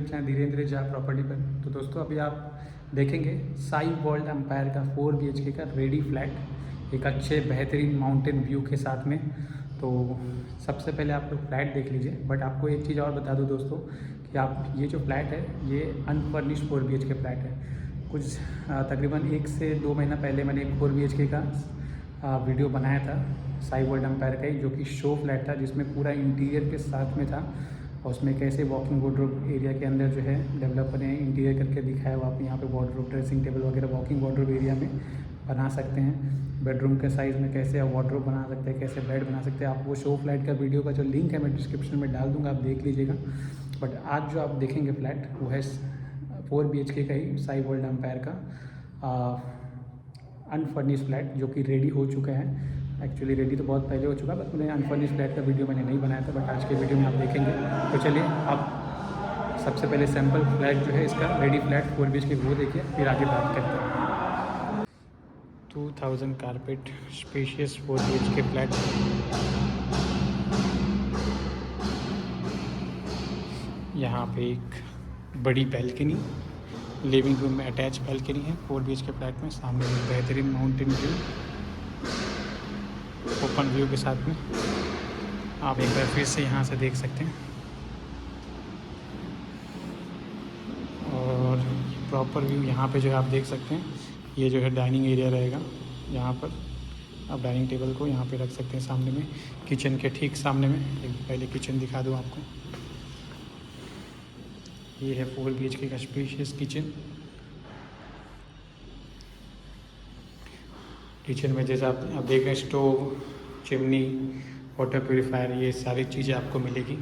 YouTube channel Dhirendra Jha property पर। तो दोस्तों अभी आप देखेंगे साई वर्ल्ड एम्पायर का 4 BHK का रेडी फ्लैट एक अच्छे बेहतरीन माउंटेन व्यू के साथ में। तो सबसे पहले आप लोग फ्लैट देख लीजिए, बट आपको एक चीज़ और बता दूं दोस्तों कि आप ये जो फ्लैट है ये अनफर्निश्ड 4 BHK फ्लैट है। कुछ तकरीबन 1 से 2 महीना पहले मैंने एक 4 BHK का वीडियो बनाया था साई वर्ल्ड एम्पायर का ही, जो कि शो फ्लैट था जिसमें पूरा इंटीरियर के साथ में था और उसमें कैसे वॉकिंग वार्डरोब एरिया के अंदर जो है डेवलपर ने इंटीरियर करके दिखाया हुआ। आप यहाँ पे वार्डरोब ड्रेसिंग टेबल वगैरह वॉकिंग वार्डरोब एरिया में बना सकते हैं। बेडरूम के साइज़ में कैसे आप वार्डरोब बना सकते हैं, कैसे बेड बना सकते हैं। आप वो शो फ्लैट का वीडियो का जो लिंक है मैं डिस्क्रिप्शन में डाल दूँगा, आप देख लीजिएगा। बट आज जो आप देखेंगे फ्लैट वो है 4 BHK का ही साई वर्ल्ड एम्पायर का अनफर्निश फ्लैट, जो कि रेडी हो चुका है। एक्चुअली रेडी तो बहुत पहले हो चुका, बस मैंने अनफर्निश फ्लैट का वीडियो मैंने नहीं बनाया था, बट आज के वीडियो में आप देखेंगे। तो चलिए आप सबसे पहले सैम्पल फ्लैट जो है इसका रेडी फ्लैट 4 BHK वो देखिए, फिर आगे बात करते हैं। 2000 कारपेट स्पेशियस 4 BHK फ्लैट। यहाँ पे एक बड़ी बैल्कनी, लिविंग रूम में अटैच बैल्कनी है 4 BHK फ्लैट में। सामने एक बेहतरीन माउंटेन व्यू, ओपन व्यू के साथ में आप एक बार फिर से यहाँ से देख सकते हैं। और प्रॉपर व्यू यहाँ पे जो है आप देख सकते हैं। ये जो है डाइनिंग एरिया रहेगा, यहाँ पर आप डाइनिंग टेबल को यहाँ पे रख सकते हैं सामने में, किचन के ठीक सामने में। एक पहले किचन दिखा दूँ आपको। ये है 4 BHK का स्पेशियस किचन। किचन में जैसे आप देख रहे हैं स्टोव, चिमनी, वाटर प्यूरीफायर, ये सारी चीज़ें आपको मिलेगी।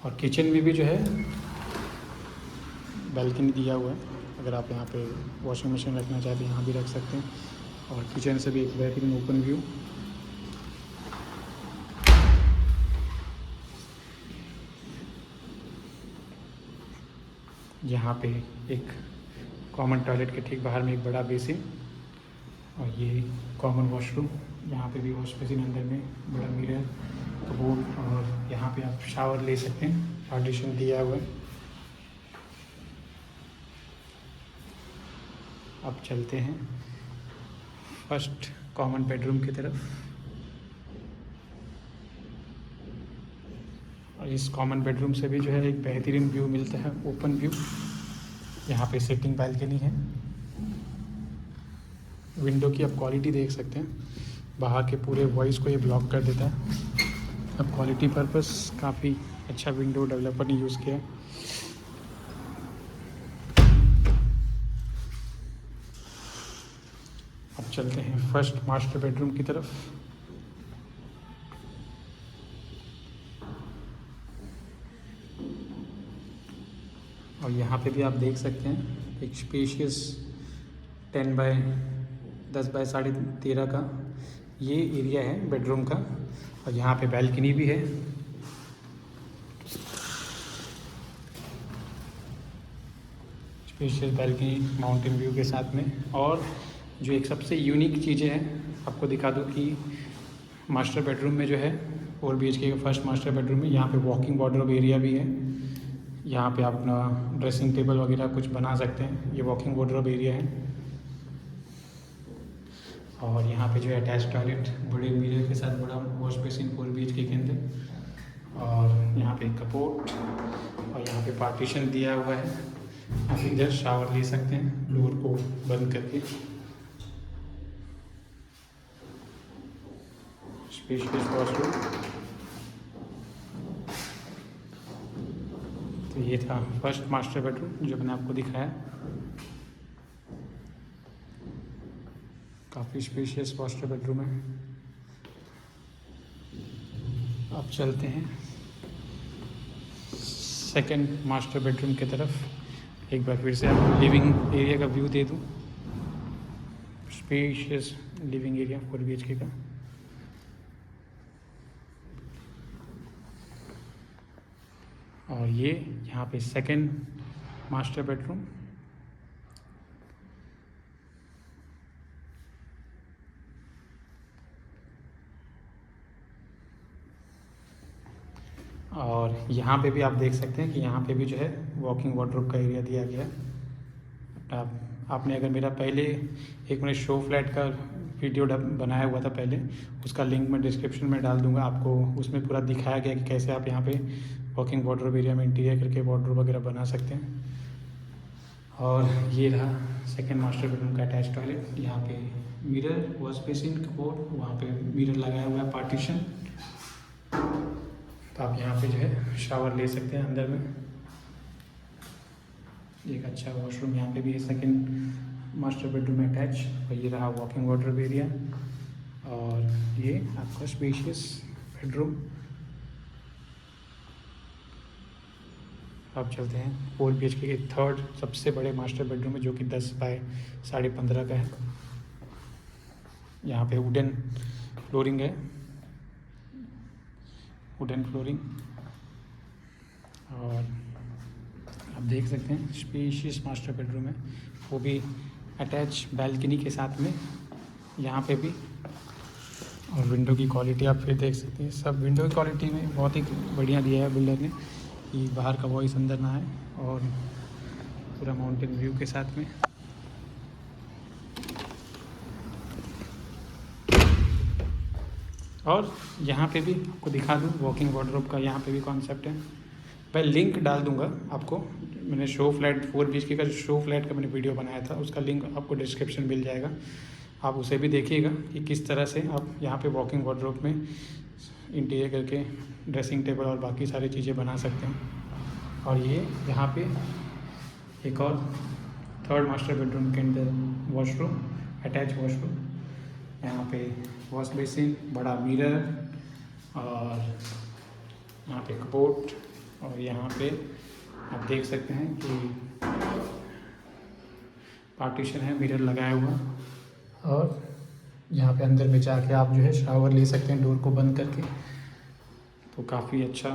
और किचन में भी जो है बैल्कनी दिया हुआ है, अगर आप यहाँ पे वॉशिंग मशीन रखना चाहते हैं यहाँ भी रख सकते हैं। और किचन से भी एक बेहतरीन ओपन व्यू। यहाँ पे एक कॉमन टॉयलेट के ठीक बाहर में एक बड़ा बेसिन, और ये कॉमन वॉशरूम। यहाँ पे भी वॉश बेसिन, अंदर में बड़ा मिरर, कबूट, और यहाँ पे आप शावर ले सकते हैं, पार्टीशन दिया हुआ है। अब चलते हैं फर्स्ट कॉमन बेडरूम की तरफ। और इस कॉमन बेडरूम से भी जो है एक बेहतरीन व्यू मिलता है, ओपन व्यू। यहाँ पे सिटिंग बैल्कनी है। विंडो की आप क्वालिटी देख सकते हैं, बाहर के पूरे वॉइस को ये ब्लॉक कर देता है। अब क्वालिटी पर्पस काफ़ी अच्छा विंडो डेवलपर ने यूज़ किया है। अब चलते हैं फर्स्ट मास्टर बेडरूम की तरफ। और यहाँ पे भी आप देख सकते हैं एक स्पेशियस 10 बाय 10 बाय 13.5 का ये एरिया है बेडरूम का। और यहाँ पे बैल्कनी भी है। स्पेशियस बैल्कनी माउंटेन व्यू के साथ में। और जो एक सबसे यूनिक चीज़ें हैं आपको दिखा दूँ कि मास्टर बेडरूम में जो है 4 BHK का फर्स्ट मास्टर बेडरूम में यहाँ पे वॉकिंग वार्डरोब एरिया भी है। यहाँ पे आप अपना ड्रेसिंग टेबल वगैरह कुछ बना सकते हैं। ये वॉकिंग वार्डरोब एरिया है। और यहाँ पे जो है अटैच टॉयलेट बड़े मिरर के साथ, बड़ा वॉश बेसिन 4 BHK के अंदर। और यहाँ पे कपबोर्ड, और यहाँ पे पार्टीशन दिया हुआ है। आप इधर शावर ले सकते हैं डोर को बंद करके। Spacious washroom. तो ये था फर्स्ट मास्टर बेडरूम जो मैंने आपको दिखाया। काफ़ी स्पेशियस मास्टर बेडरूम है। अब चलते हैं सेकंड मास्टर बेडरूम की तरफ। एक बार फिर से आपको लिविंग एरिया का व्यू दे दूँ। स्पेशियस लिविंग एरिया 4 BHK का। और ये यहाँ पे सेकंड मास्टर बेडरूम। और यहाँ पे भी आप देख सकते हैं कि यहाँ पे भी जो है वॉकिंग वार्डरोब का एरिया दिया गया है। आपने अगर मेरा पहले एक मैंने शो फ्लैट का वीडियो बनाया हुआ था पहले, उसका लिंक मैं डिस्क्रिप्शन में डाल दूंगा आपको। उसमें पूरा दिखाया गया कि कैसे आप यहाँ पे वॉकिंग वार्डरोब एरिया में इंटीरियर करके वार्डरोब वगैरह बना सकते हैं। और ये रहा सेकंड मास्टर बेडरूम का अटैच टॉयलेट। यहाँ पे मिरर, वॉश बेसिन, कपबोर्ड, वहाँ पे मिरर लगाया हुआ है, पार्टीशन। तो आप यहाँ पे जो है शावर ले सकते हैं अंदर में। एक अच्छा वॉशरूम यहाँ पे भी है सेकंड मास्टर बेडरूम में अटैच। और ये रहा वॉकिंग वार्डरोब एरिया। और ये आपका स्पेशियस बेडरूम। अब चलते हैं 4 BHK के थर्ड सबसे बड़े मास्टर बेडरूम में, जो कि 10 बाय 15.5 का है। यहाँ पे वुडन फ्लोरिंग है, वुडन फ्लोरिंग। और आप देख सकते हैं स्पेशियस मास्टर बेडरूम है, वो भी अटैच बैल्कनी के साथ में यहाँ पे भी। और विंडो की क्वालिटी आप फिर देख सकते हैं, सब विंडो की क्वालिटी में बहुत ही बढ़िया दिया है बिल्डर ने, कि बाहर का वॉइस अंदर ना आए। और पूरा माउंटेन व्यू के साथ में। और यहाँ पे भी आपको दिखा दूँ वॉकिंग वार्डरोब का, यहाँ पे भी कॉन्सेप्ट है। मैं लिंक डाल दूंगा आपको, मैंने शो फ्लैट 4 BHK का जो शो फ्लैट का मैंने वीडियो बनाया था, उसका लिंक आपको डिस्क्रिप्शन मिल जाएगा। आप उसे भी देखिएगा कि किस तरह से आप यहाँ पे वॉकिंग वार्डरोब में इंटीरियर करके ड्रेसिंग टेबल और बाकी सारी चीज़ें बना सकते हैं। और ये यहाँ पे एक और थर्ड मास्टर बेडरूम के अंदर वॉशरूम, अटैच वॉशरूम। यहाँ पे वॉश बेसिन, बड़ा मिरर, और यहाँ पे कपबोर्ड। और यहाँ पे आप देख सकते हैं कि पार्टीशन है, मिरर लगाया हुआ। और यहाँ पे अंदर में जाके आप जो है शावर ले सकते हैं डोर को बंद करके। तो काफ़ी अच्छा,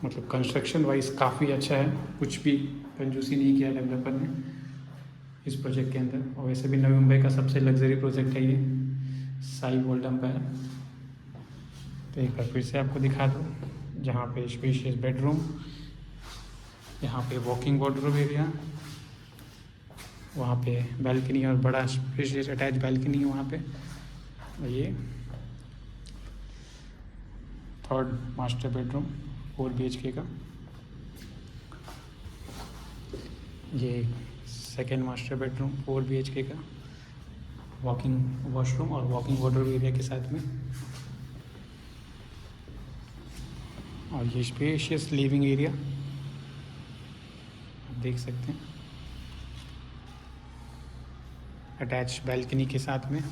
मतलब कंस्ट्रक्शन वाइज काफ़ी अच्छा है, कुछ भी कंजूसी नहीं किया डेवलपर ने इस प्रोजेक्ट के अंदर। और वैसे भी नवी मुंबई का सबसे लग्जरी प्रोजेक्ट है ये साई वॉल्ट एम्पायर। तो एक बार फिर से आपको दिखा दूँ, जहाँ पे स्पेशियस बेडरूम, यहाँ पे वॉकिंग वार्डरोब एरिया, वहाँ पे बैल्कनी और बड़ा स्पेशियस अटैच बैल्कनी है वहाँ पे। और ये थर्ड मास्टर बेडरूम 4 BHK का। ये सेकेंड मास्टर बेडरूम 4 BHK का, वॉकिंग वॉशरूम और वॉकिंग वार्डरोब एरिया के साथ में। और ये स्पेशियस लिविंग एरिया आप देख सकते हैं, अटैच बैल्कनी के साथ में।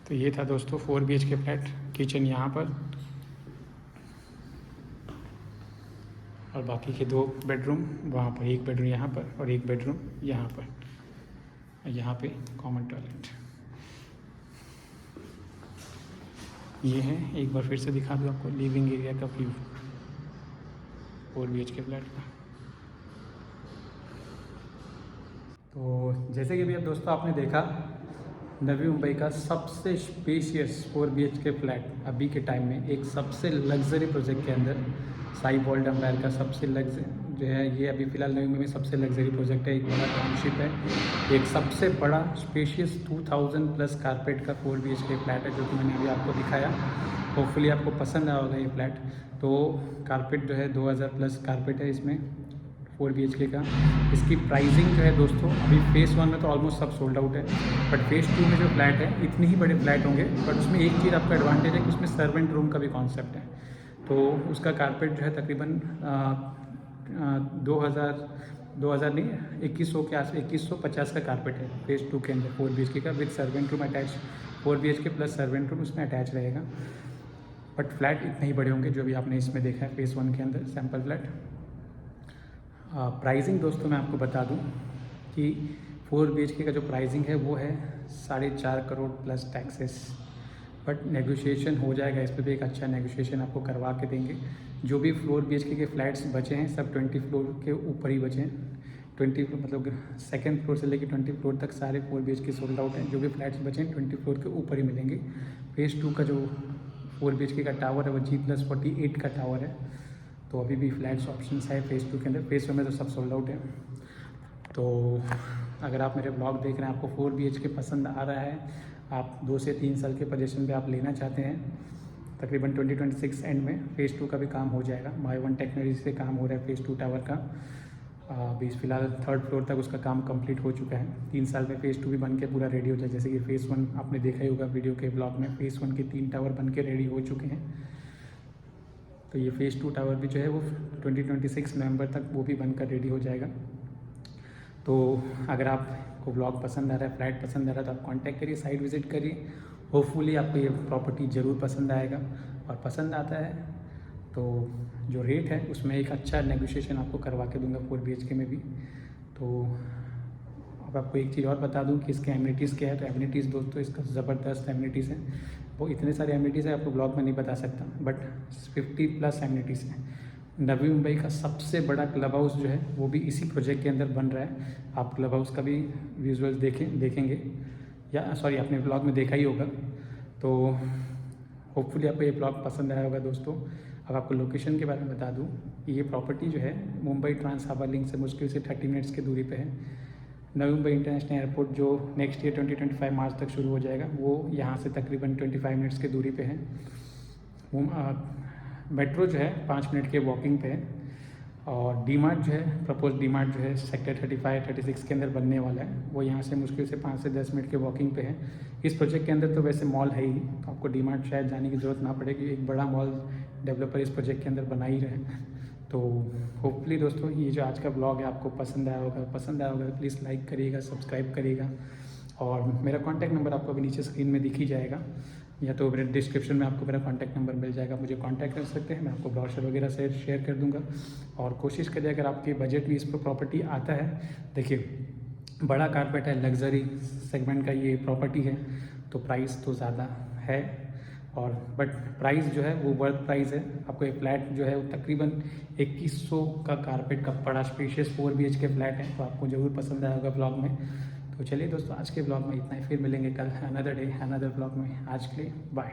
तो ये था दोस्तों 4 BHK फ्लैट। किचन यहाँ पर, और बाकी के 2 बेडरूम वहाँ पर, एक बेडरूम यहाँ पर और एक बेडरूम यहाँ पर। और यहाँ पे कॉमन टॉयलेट। ये है, एक बार फिर से दिखा दूँ आपको लिविंग एरिया का व्यू 4 BHK फ्लैट का। तो जैसे कि अभी अब दोस्तों आपने देखा, नवी मुंबई का सबसे स्पेशियस 4 BHK फ्लैट अभी के टाइम में, एक सबसे लग्जरी प्रोजेक्ट के अंदर, साई वॉल्ट एम्पायर का सबसे जो है ये अभी फ़िलहाल नवी मुंबई में सबसे लग्जरी प्रोजेक्ट है। एक बड़ा टाउनशिप है, एक सबसे बड़ा स्पेशियस 2000+ कारपेट का 4 BHK फ्लैट है, जो कि मैंने अभी आपको दिखाया। होपफुली आपको पसंद आया होगा ये फ्लैट। तो कारपेट जो है 2000+ कारपेट है इसमें 4 BHK का। इसकी प्राइसिंग जो है दोस्तों, अभी फेज़ 1 में तो ऑलमोस्ट सब सोल्ड आउट है, बट फेज़ 2 में जो फ्लैट है, इतने ही बड़े फ्लैट होंगे, बट उसमें एक चीज़ आपका एडवांटेज है कि उसमें सर्वेंट रूम का भी कॉन्सेप्ट है। तो उसका कारपेट जो है तकरीबन 2000 नहीं, 2100 के आस 2150 का कारपेट है फेज़ 2 के अंदर 4 BHK का, with servant room attach. 4 BHK plus servant room उसमें अटैच रहेगा। बट फ्लैट इतने ही बड़े होंगे जो भी आपने इसमें देखा है फेज़ 1 के अंदर सैम्पल फ्लैट। प्राइसिंग दोस्तों मैं आपको बता दूं कि 4 BHK का जो प्राइसिंग है वो है 4.5 crore plus taxes. But negotiation हो जाएगा, इस पर भी एक अच्छा नेगोशिएशन आपको करवा के देंगे। जो भी फ्लोर BHK के फ्लैट्स बचे हैं सब 20 फ्लोर के ऊपर ही बचे हैं। 20 मतलब सेकंड फ्लोर से लेकर 20 फ्लोर तक सारे 4 BHK सोल्ड आउट हैं। जो भी फ्लैट्स बचे हैं 20 फ्लोर के ऊपर ही मिलेंगे। फेज़ 2 का जो 4 BHK का टावर है वो G+48 का टावर है। तो अभी भी फ्लैट्स ऑप्शंस है फेज़ 2 के अंदर। फेज़ 1 में तो सब सोल्ड आउट है। तो अगर आप मेरे ब्लॉग देख रहे हैं, आपको 4 BHK पसंद आ रहा है, आप 2 से 3 साल के पोजीशन पे आप लेना चाहते हैं, तकरीबन 2026 एंड में फेज़ 2 का भी काम हो जाएगा। माई1 टेक्नोलॉजी से काम हो रहा है फेज़ 2 टावर का। अभी फ़िलहाल 3rd फ्लोर तक उसका काम कंप्लीट हो चुका है। 3 साल में फेज़ 2 भी बन के पूरा रेडी हो जाए। जैसे कि फेज़ 1 आपने देखा ही होगा वीडियो के ब्लॉग में, फेज़ 1 के 3 टावर बन के रेडी हो चुके हैं। तो ये फेज़ 2 टावर भी जो है वो 2026 नवंबर तक वो भी बनकर रेडी हो जाएगा। तो अगर आपको ब्लॉग पसंद आ रहा है, फ्लैट पसंद आ रहा है, तो आप कांटेक्ट करिए, साइट विज़िट करिए। होपफुली आपको ये प्रॉपर्टी ज़रूर पसंद आएगा, और पसंद आता है तो जो रेट है उसमें एक अच्छा नेगोशिएशन आपको करवा के दूंगा 4 BHK में भी। तो अब आपको एक चीज़ और बता दूं कि इसके एमिनिटीज़ क्या है। तो एमिनिटीज़ दोस्तों इसका ज़बरदस्त एमिनिटीज़ है। वो इतने सारे एमिनिटीज़ है आपको ब्लॉग में नहीं बता सकता, बट 50+ एमिनिटीज़ हैं। नवी मुंबई का सबसे बड़ा क्लब हाउस जो है वो भी इसी प्रोजेक्ट के अंदर बन रहा है। आप क्लब हाउस का भी विजुअल्स देखेंगे, या सॉरी आपने ब्लॉग में देखा ही होगा। तो होपफुली आपको ये ब्लॉग पसंद आया होगा दोस्तों। अब आपको लोकेशन के बारे में बता दूं, ये प्रॉपर्टी जो है मुंबई ट्रांस हार्बर लिंक से मुश्किल से 30 मिनट्स की दूरी पे है। नवी मुंबई इंटरनेशनल एयरपोर्ट जो नेक्स्ट ईयर 2025 मार्च तक शुरू हो जाएगा, वो यहाँ से तकरीबन 25 मिनट्स की दूरी पे है। मेट्रो जो है 5 मिनट के वॉकिंग पे है। और डीमार्ट जो है, प्रपोज डीमार्ट जो है सेक्टर 35, 36 के अंदर बनने वाला है, वो यहाँ से मुश्किल से 5 से 10 मिनट के वॉकिंग पे है। इस प्रोजेक्ट के अंदर तो वैसे मॉल है ही, तो आपको डीमार्ट शायद जाने की ज़रूरत ना पड़ेगी। एक बड़ा मॉल डेवलपर इस प्रोजेक्ट के अंदर बना ही रहे। तो होपफुली दोस्तों ये जो आज का ब्लॉग है आपको पसंद आया होगा तो प्लीज़ लाइक करिएगा, सब्सक्राइब करिएगा। और मेरा कॉन्टैक्ट नंबर आपको अभी नीचे स्क्रीन में दिख ही जाएगा, या तो मेरे डिस्क्रिप्शन में आपको मेरा कॉन्टैक्ट नंबर मिल जाएगा। मुझे कॉन्टैक्ट कर सकते हैं, मैं आपको ब्रोशर वगैरह से शेयर कर दूंगा। और कोशिश करिए अगर आपके बजट में इस पर प्रॉपर्टी आता है, देखिए बड़ा कारपेट है, लग्जरी सेगमेंट का ये प्रॉपर्टी है, तो प्राइस तो ज़्यादा है, और बट प्राइस जो है वो वर्थ प्राइस है। आपको एक फ्लैट जो है वो तकरीबन 2100 का कारपेट का बड़ा स्पेशियस 4 BHK फ्लैट है, तो आपको ज़रूर पसंद आया होगा ब्लॉग में। तो चलिए दोस्तों आज के ब्लॉग में इतना ही, फिर मिलेंगे कल अनदर डे अनदर ब्लॉग में। आज के लिए बाय।